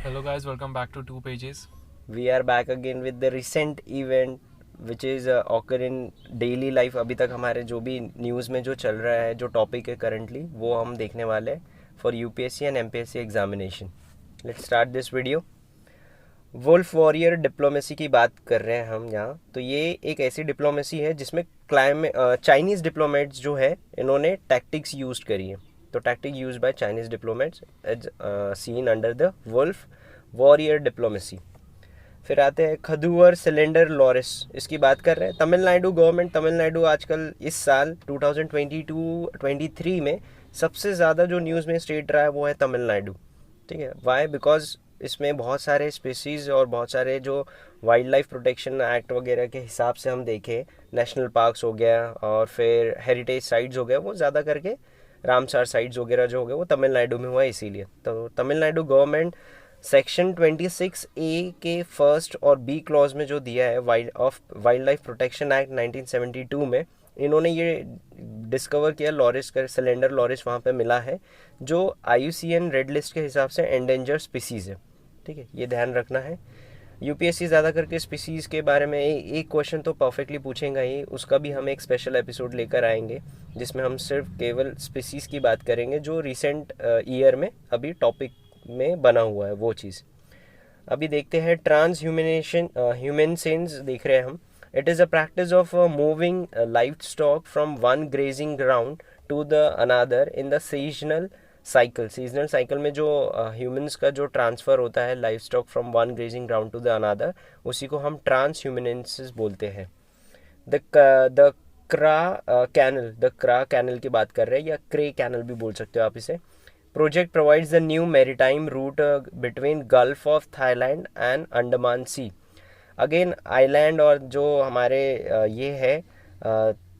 Hello guys, welcome back to Two Pages. We are back again with the recent event which is occur in daily life. अभी तक हमारे जो भी news में जो चल रहा है, जो टॉपिक है करंटली, वो हम देखने वाले हैं for UPSC and MPSC examination. Let's start this video. Wolf warrior diplomacy की बात कर रहे हैं हम यहाँ. तो ये एक ऐसी डिप्लोमेसी है जिसमें चाइनीज़ डिप्लोमेट्स जो है इन्होंने टैक्टिक्स यूज करी है. तो tactic use by Chinese diplomats as seen under the wolf warrior diplomacy. फिर आते हैं खदुवर सिलेंडर लॉरिस. इसकी बात कर रहे हैं तमिलनाडु गवर्नमेंट. तमिलनाडु आजकल इस साल 2022-23 में सबसे ज़्यादा जो न्यूज़ में स्टेट रहा है वो है तमिलनाडु. ठीक है, वाई? बिकॉज इसमें बहुत सारे स्पीसीज़ और बहुत सारे जो वाइल्ड लाइफ प्रोटेक्शन एक्ट वगैरह के हिसाब से हम देखें, नेशनल पार्क्स हो गया और फिर हेरिटेज साइट्स हो गया, वो ज़्यादा करके रामसार साइट्स वगैरह जो हो गए वो तमिलनाडु में हुआ है. इसीलिए तो तमिलनाडु गवर्नमेंट सेक्शन 26A के फर्स्ट और बी क्लॉज में जो दिया है वाइल्ड लाइफ प्रोटेक्शन एक्ट 1972 में, इन्होंने ये डिस्कवर किया लॉरिस का सिलेंडर लॉरिस वहाँ पे मिला है जो IUCN रेड लिस्ट के हिसाब से एंडेंजर स्पीसीज़ है. ठीक है, ये ध्यान रखना है. यूपीएससी ज़्यादा करके स्पीसीज़ के बारे में एक क्वेश्चन तो परफेक्टली पूछेगा ही. उसका भी हम एक स्पेशल एपिसोड लेकर आएंगे जिसमें हम सिर्फ केवल स्पीसीज़ की बात करेंगे जो रिसेंट ईयर में अभी टॉपिक में बना हुआ है वो चीज़. अभी देखते हैं ट्रांस ह्यूमनेशन ह्यूमन सेंस देख रहे हैं हम. It is a practice of moving life stock from one grazing ground to the another in the seasonal cycle. Seasonal cycle में जो ह्यूमंस का जो ट्रांसफ़र होता है life stock from one grazing ground to the another, उसी को हम trans ह्यूमनेंसिस बोलते हैं. द क्रा कैनल की बात कर रहे हैं, या क्रे कैनल भी बोल सकते हो आप इसे. Project provides the new maritime route between Gulf of Thailand and Andaman Sea. Again island और जो हमारे ये है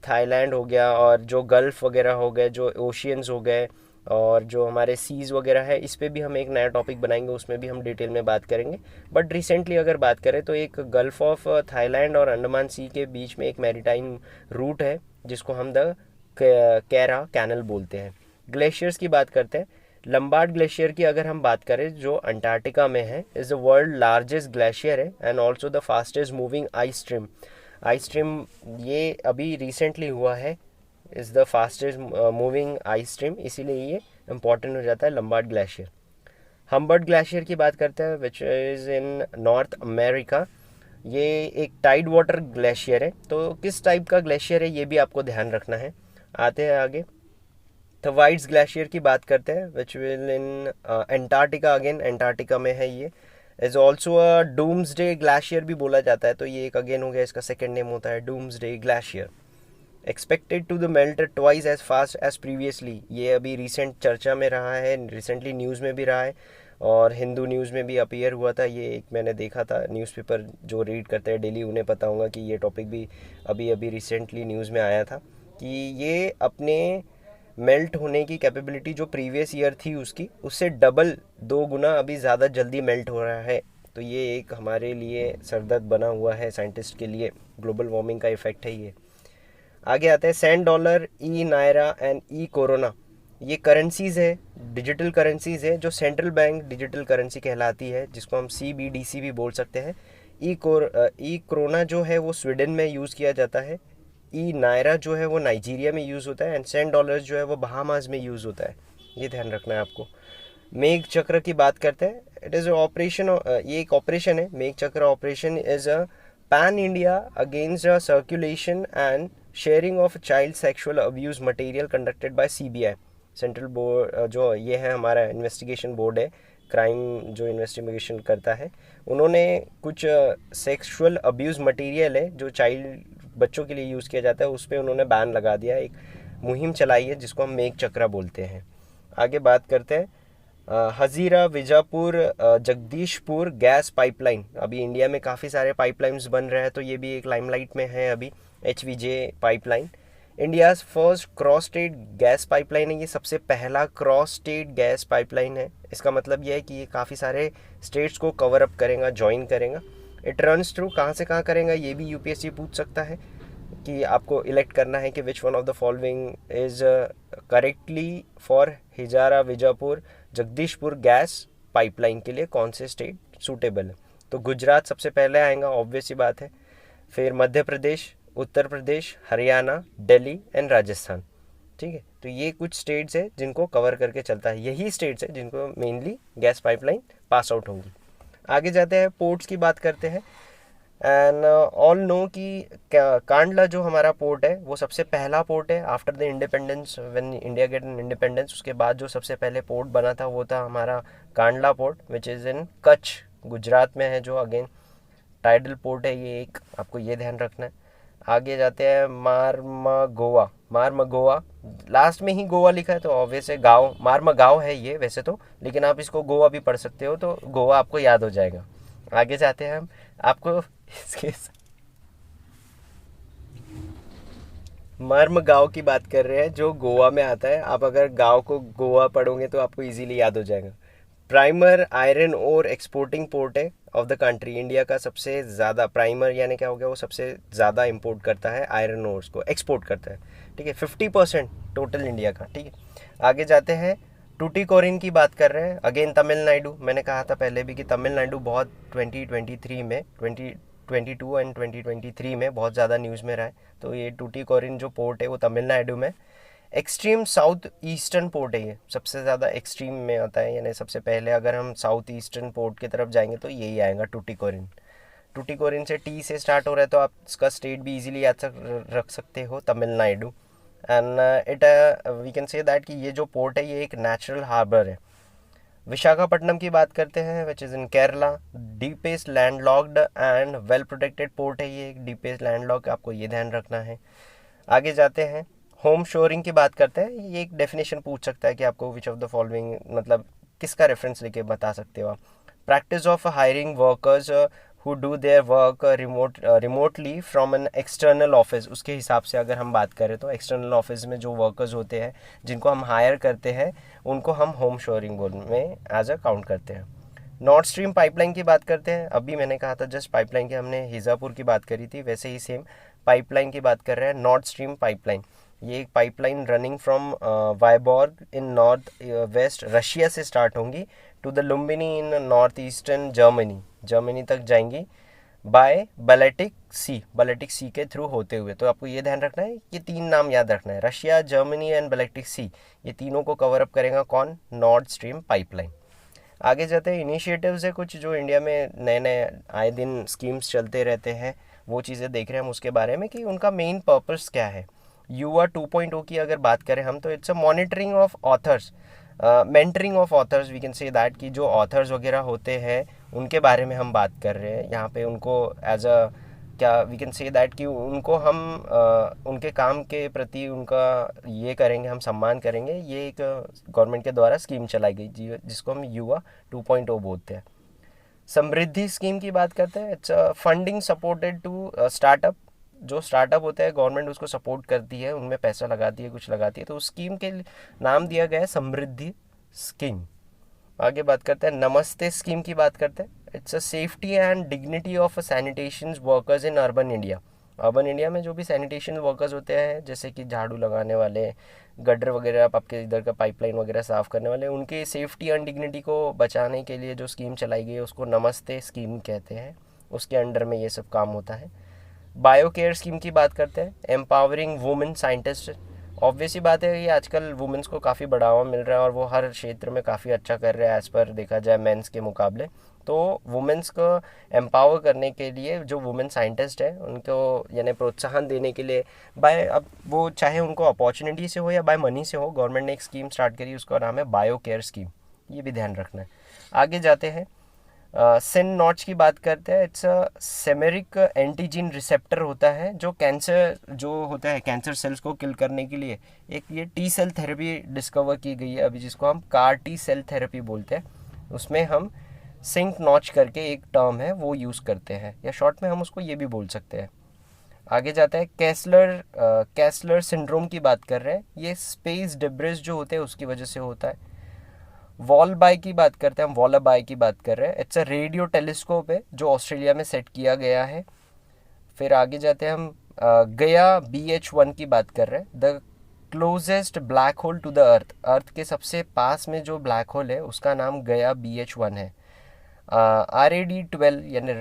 थाईलैंड हो गया और जो गल्फ वगैरह हो गए, जो ओशियंस हो गए और जो हमारे सीज़ वगैरह है, इस पे भी हम एक नया टॉपिक बनाएंगे, उसमें भी हम डिटेल में बात करेंगे. बट रिसेंटली अगर बात करें तो एक गल्फ ऑफ थाईलैंड और अंडमान सी के बीच में एक मैरीटाइम रूट है जिसको हम द कैरा कैनल बोलते हैं. ग्लेशियर्स की बात करते हैं. लंबार्ड ग्लेशियर की अगर हम बात करें जो अंटार्कटिका में है, is the world largest glacier है and also the fastest moving ice stream. Ice stream ये अभी रिसेंटली हुआ है, is the fastest moving ice stream, इसीलिए ये इम्पॉर्टेंट हो जाता है लंबार्ड ग्लेशियर. हम्बर्ट ग्लेशियर की बात करते हैं which is in north America. ये एक टाइड वाटर ग्लेशियर है. तो किस टाइप का ग्लेशियर है ये भी आपको ध्यान रखना है. आते हैं आगे. थवाइट्स ग्लेशियर की बात करते हैं which will in Antarctica. Again Antarctica में है ये. Is also a doomsday glacier भी बोला जाता है. तो ये एक अगेन हो गया, इसका सेकेंड नेम होता है doomsday glacier. Expected to the melt twice as fast as previously. ये अभी रिसेंट चर्चा में रहा है, रिसेंटली न्यूज़ में भी रहा है और हिंदू न्यूज़ में भी अपीयर हुआ था. ये एक मैंने देखा था, न्यूज़पेपर जो रीड करते हैं डेली उन्हें पता होगा कि ये टॉपिक भी अभी अभी रिसेंटली न्यूज़ में आया था कि ये अपने मेल्ट होने की कैपेबिलिटी जो प्रीवियस ईयर थी उसकी, उससे डबल 2 गुना अभी ज़्यादा जल्दी मेल्ट हो रहा है. तो ये एक हमारे लिए सरदर्द बना हुआ है साइंटिस्ट के लिए. ग्लोबल वार्मिंग का इफेक्ट है ये. आगे आते हैं sand dollar, e naira and e krona. ये करेंसीज है, डिजिटल करेंसीज है जो सेंट्रल बैंक डिजिटल करेंसी कहलाती है, जिसको हम CBDC भी बोल सकते हैं. ई कोरोना जो है वो स्वीडन में यूज़ किया जाता है. ई नायरा जो है वो नाइजीरिया में यूज़ होता है एंड सेंट डॉलर्स जो है वो बहामास में यूज़ होता है. ये ध्यान रखना है आपको. मेघ चक्र की बात करते हैं. इट इज़ ऑपरेशन, ये एक ऑपरेशन है. मेघ चक्र operation is a pan India against circulation and sharing of child sexual abuse material conducted by CBI, central board. जो ये है हमारा इन्वेस्टिगेशन बोर्ड है, क्राइम जो इन्वेस्टिगेशन करता है. उन्होंने कुछ सेक्सुअल अब्यूज़ मटेरियल है जो चाइल्ड बच्चों के लिए यूज़ किया जाता है, उस पर उन्होंने बैन लगा दिया. एक मुहिम चलाई है जिसको हम मेघ चक्रा बोलते हैं. आगे बात करते हैं हजीरा विजापुर जगदीशपुर गैस पाइपलाइन. अभी इंडिया में काफ़ी सारे पाइपलाइंस बन रहे हैं, तो ये भी एक लाइमलाइट में है अभी. HVJ pipeline India's first cross state gas pipeline है. ये सबसे पहला क्रॉस स्टेट गैस पाइपलाइन है. इसका मतलब ये है कि ये काफ़ी सारे स्टेट्स को कवर अप करेगा, ज्वाइन करेगा. इट रन्स थ्रू, कहाँ से कहाँ करेगा ये भी UPSC पूछ सकता है कि आपको इलेक्ट करना है कि which one of the following is correctly for Hazira Vijapur Jagdishpur gas pipeline के लिए कौन से स्टेट सूटेबल है। तो गुजरात सबसे पहले आएगा, ऑब्वियस सी बात है। फिर मध्य प्रदेश, उत्तर प्रदेश, हरियाणा, दिल्ली एंड राजस्थान। ठीक है, तो ये कुछ स्टेट्स है जिनको कवर करके चलता है, यही स्टेट्स है जिनको mainly gas pipeline pass out होंगी। आगे जाते हैं, पोर्ट्स की बात करते हैं। एंड ऑल नो कि कांडला जो हमारा पोर्ट है वो सबसे पहला पोर्ट है after the independence, when India get an independence. उसके बाद जो सबसे पहले पोर्ट बना था वो था हमारा Kandla port, which is in Kutch, Gujarat में है, जो अगेन टाइडल पोर्ट है ये एक, आपको ये ध्यान रखना है। आगे जाते हैं, मारमगोवा। मारमगोवा, लास्ट में ही गोवा लिखा है तो ऑब्वियस है गाँव, मारमगाँव है ये वैसे तो, लेकिन आप इसको गोवा भी पढ़ सकते हो, तो गोवा आपको याद हो जाएगा। आगे जाते हैं हम, आपको इसके मर्म गांव की बात कर रहे हैं जो गोवा में आता है। आप अगर गांव को गोवा पढ़ोगे तो आपको इजीली याद हो जाएगा। Premier iron ore exporting port है ऑफ द कंट्री। इंडिया का सबसे ज़्यादा, प्राइमर यानी क्या हो गया, वो सबसे ज़्यादा इंपोर्ट करता है आयरन ओर्स को, एक्सपोर्ट करता है। ठीक है, 50% टोटल इंडिया का। ठीक है, आगे जाते हैं, टूटीकोरिन की बात कर रहे हैं, अगेन तमिलनाडु। मैंने कहा था पहले भी कि तमिलनाडु बहुत 2023 में, 2022 एंड 2023 में बहुत ज़्यादा न्यूज़ में रहा है। तो ये टूटीकोरिन जो पोर्ट है वो तमिलनाडु में, एक्सट्रीम साउथ ईस्टर्न पोर्ट है ये, सबसे ज़्यादा एक्सट्रीम में आता है, यानी सबसे पहले अगर हम साउथ ईस्टर्न पोर्ट की तरफ जाएंगे तो यही आएगा टूटीकोरिन। टूटीकोरिन से टी से स्टार्ट हो रहा है तो आप इसका स्टेट भी इजीली याद रख सकते हो, Tamil Nadu. And it we can say that कि ये जो पोर्ट है ये एक नेचुरल हार्बर है। विशाखापट्टनम की बात करते हैं, which is in Kerala, deepest landlocked and well protected port है ये, डीपेस्ट लैंडलॉक, आपको ये ध्यान रखना है। आगे जाते हैं, होम शोरिंग की बात करते हैं। ये एक डेफिनेशन पूछ सकता है कि आपको विच ऑफ द फॉलोइंग, मतलब किसका रेफरेंस लेके बता सकते हो आप। Practice of hiring workers who do their work remotely from an external office. उसके हिसाब से अगर हम बात करें तो एक्सटर्नल ऑफिस में जो वर्कर्स होते हैं जिनको हम हायर करते हैं उनको हम होम शोरिंग में एज अ काउंट करते हैं। नॉर्थ स्ट्रीम पाइपलाइन की बात करते हैं। अभी मैंने कहा था जस्ट पाइपलाइन की, हमने हिजापुर की बात करी थी, वैसे ही सेम पाइपलाइन की बात कर रहे हैं, नॉर्थ स्ट्रीम पाइपलाइन। ये एक pipeline running from Vyborg in north west Russia से स्टार्ट होंगी to the Lubmin in north eastern Germany तक जाएंगी बाय बाल्टिक सी के थ्रू होते हुए। तो आपको ये ध्यान रखना है, ये तीन नाम याद रखना है, रशिया, जर्मनी एंड बाल्टिक सी, ये तीनों को कवर अप करेगा कौन, नॉर्थ स्ट्रीम पाइपलाइन। आगे जाते हैं, इनिशिएटिव्स है कुछ जो इंडिया में नए नए आए दिन स्कीम्स चलते रहते हैं, वो चीज़ें देख रहे हैं हम उसके बारे में कि उनका मेन पर्पस क्या है। युवा 2.0 की अगर बात करें हम तो it's a monitoring of authors, mentoring of authors, we can say that कि जो ऑथर्स वगैरह होते हैं उनके बारे में हम बात कर रहे हैं यहाँ पे। उनको एज अ क्या वी कैन से दैट कि उनको हम उनके काम के प्रति उनका ये करेंगे, हम सम्मान करेंगे। ये एक गवर्नमेंट के द्वारा स्कीम चलाई गई जिसको हम युवा 2.0 बोलते हैं। समृद्धि स्कीम की बात करते हैं, it's funding supported to startup. जो स्टार्टअप होता है गवर्नमेंट उसको सपोर्ट करती है, उनमें पैसा लगाती है, कुछ लगाती है, तो उस स्कीम के नाम दिया गया है समृद्धि स्कीम। आगे बात करते हैं, नमस्ते स्कीम की बात करते हैं। It's a safety and dignity of sanitation workers in urban India. Urban India में जो भी सैनिटेशन वर्कर्स होते हैं, जैसे कि झाड़ू लगाने वाले, गटर वगैरह, आपके इधर का पाइपलाइन वगैरह साफ़ करने वाले, उनके सेफ्टी एंड डिग्निटी को बचाने के लिए जो स्कीम चलाई गई है उसको नमस्ते स्कीम कहते हैं। उसके अंडर में ये सब काम होता है। बायो केयर स्कीम की बात करते हैं, एम्पावरिंग वुमेन साइंटिस्ट। ऑब्वियस ही बात है, ये आजकल वुमेन्स को काफ़ी बढ़ावा मिल रहा है और वो हर क्षेत्र में काफ़ी अच्छा कर रहे हैं एज़ पर देखा जाए मेंस के मुकाबले। तो वुमेन्स को एम्पावर करने के लिए जो वुमेन साइंटिस्ट है उनको यानी प्रोत्साहन देने के लिए, बाय अब वो चाहे उनको अपॉर्चुनिटी से हो या बाय मनी से हो, गवर्नमेंट ने एक स्कीम स्टार्ट करी, उसका नाम है बायो केयर स्कीम। ये भी ध्यान रखना है। आगे जाते हैं, सिन नॉट्स की बात करते हैं। इट्स अ सेमेरिक एंटीजीन रिसेप्टर होता है जो कैंसर जो होता है, कैंसर सेल्स को किल करने के लिए एक ये टी सेल थेरेपी डिस्कवर की गई है अभी, जिसको हम कार टी सेल थेरेपी बोलते हैं। उसमें हम सिंक नॉच करके एक टर्म है वो यूज़ करते हैं, या शॉर्ट में हम उसको ये भी बोल सकते हैं। आगे जाता है, कैसलर सिंड्रोम की बात कर रहे हैं। ये स्पेस डिब्रिज जो होते हैं उसकी वजह से होता है। वॉलबाई की बात करते हैं हम, वॉलाबाई की बात कर रहे हैं। इट्स अ रेडियो टेलीस्कोप है जो ऑस्ट्रेलिया में सेट किया गया है। फिर आगे जाते हैं हम, गया BH1 की बात कर रहे हैं। The closest black hole to the earth, earth के सबसे पास में जो ब्लैक होल है उसका नाम गया BH1 है। RAD12 यानी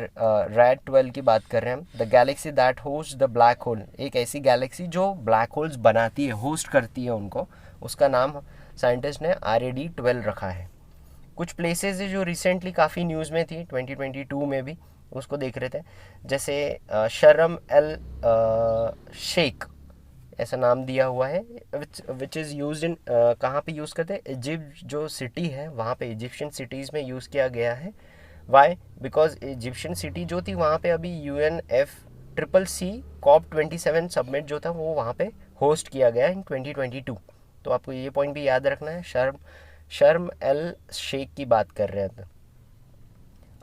RAD12 की बात कर रहे हैं हम। The Galaxy that host the black hole, एक ऐसी गैलेक्सी जो ब्लैक होल्स बनाती है, होस्ट करती है उनको, उसका नाम साइंटिस्ट ने RAD12 रखा है। कुछ प्लेसेस है जो रिसेंटली काफ़ी न्यूज़ में थी 2022 में भी, उसको देख रहे थे। जैसे शर्म एल शेख ऐसा नाम दिया हुआ है, विच इज़ यूज इन, कहाँ पे यूज़ करते हैं, इजिप्ट जो सिटी है वहाँ पे, इजिप्शियन सिटीज़ में यूज़ किया गया है। वाई? बिकॉज इजिप्शियन सिटी जो थी वहाँ पे अभी UNFCCC COP27 सबमिट जो था वो वहाँ पे होस्ट किया गया इन 2022। तो आपको ये पॉइंट भी याद रखना है। शर्म एल शेख की बात कर रहे हैं। तो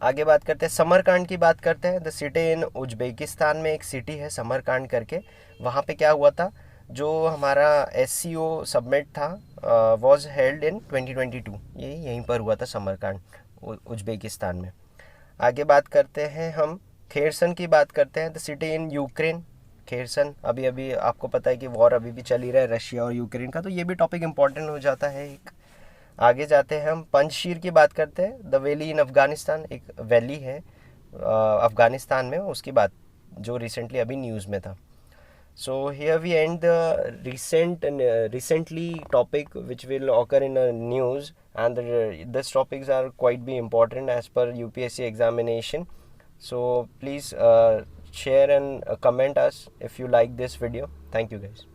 आगे बात करते हैं, समरकांड की बात करते हैं। द सिटी इन उज्बेकिस्तान में एक सिटी है समरकांड करके, वहाँ पे क्या हुआ था, जो हमारा SCO सबमिट था वॉज हेल्ड इन 2022, ये यहीं पर हुआ था समरकांड उज्बेकिस्तान में। आगे बात करते हैं हम, खेरसन की बात करते हैं। The city in Ukraine, Kherson, अभी अभी आपको पता है कि वॉर अभी भी चल ही रहा है रशिया और यूक्रेन का, तो ये भी टॉपिक इंपॉर्टेंट हो जाता है एक। आगे जाते हैं हम, पंजशीर की बात करते हैं। द वैली इन अफगानिस्तान, एक वैली है अफगानिस्तान में, उसकी बात जो रिसेंटली अभी न्यूज़ में था। So here we end the recently topic which will occur in a news, and these topics are quite be important as per UPSC examination. So please share and comment us if you like this video. Thank you guys.